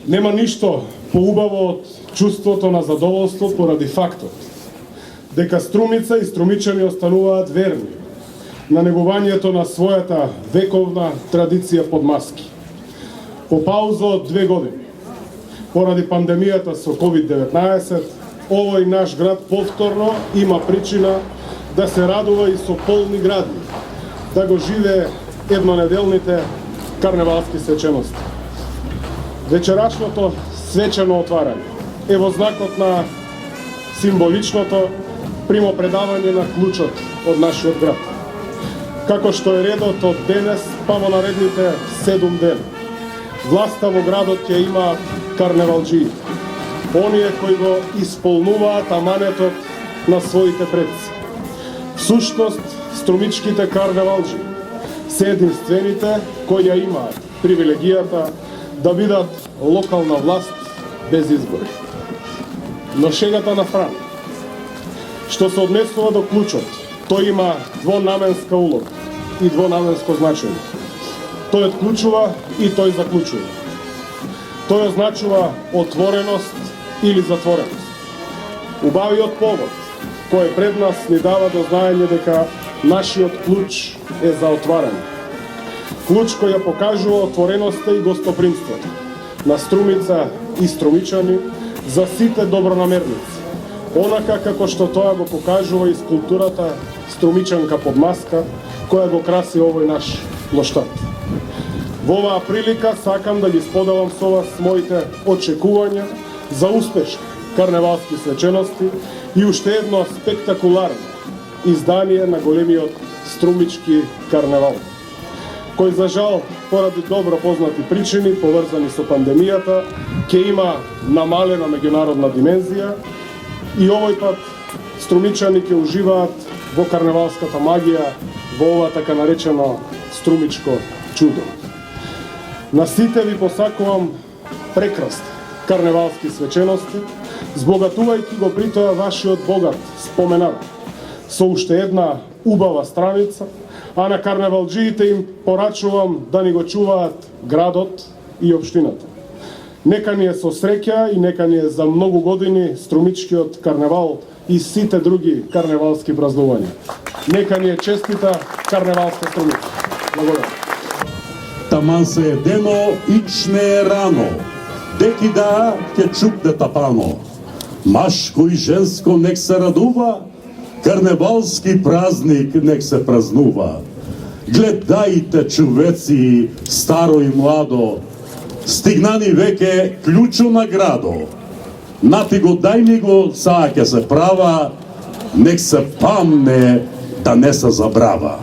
Нема ништо поубаво од чувството на задоволство поради фактот дека Струмица и струмичани остануваат верни на негувањето на својата вековна традиција под маски. По пауза од 2 години, поради пандемијата со COVID-19, овој наш град повторно има причина да се радува и со полни градни, да го живее еднонеделните карневалски свечености. Вечерашното свечено отварање е во знакот на символичното примопредавање на клучот од нашиот град. Како што е редот од денес па во наредните 7 дена. Власта во градот ќе има карневалџии, оние кои го исполнуваат аманетот на своите предци. Всушност, струмичките карневалџии се единствените кои ја имаат привилегијата да бидат локална власт без избори. Но шегата на страна, што се однесува до клучот, тој има двонаменска улога и двонаменско значење. Тој отклучува и тој заклучува. Тој означува отвореност или затвореност. Убавиот повод кој пред нас ни дава до знаење дека нашиот клуч е за отварање. Клуч кој ја покажува отвореноста и гостопримството на Струмица и струмичани за сите добронамерници, онака како што тоа го покажува и скулптурата Струмичанка под маска, која го краси овој наш плоштад. Во оваа прилика сакам да ги споделам со вас моите очекувања за успешни карневалски свечености и уште едно спектакуларно издание на големиот струмички карневал, кој за жал, поради добро познати причини, поврзани со пандемијата, ќе има намалена меѓународна димензија и овој пат струмичани ќе уживаат во карневалската магија, во ова така наречено струмичко чудо. На сите ви посакувам прекрасни карневалски свечености, збогатувајќи го при тоа вашиот богат споменар со уште една убава страница, а на карневалџиите им порачувам да ни го чуваат градот и општината. Нека ни е со среќа и нека ни е за многу години струмичкиот карневал и сите други карневалски празнувања. Нека ни е честита карневалска Струмица. Благодарам. Таман се едено, ичне е рано, деки да ќе чукне тапано. Машко и женско нек се радува, карневалски празник нек се празнува. Гледајте, човеци, старо и младо, стигнани веќе клучо на градо. Нати го дај ми го, саа ќе се права, нек се памне да не се забрава.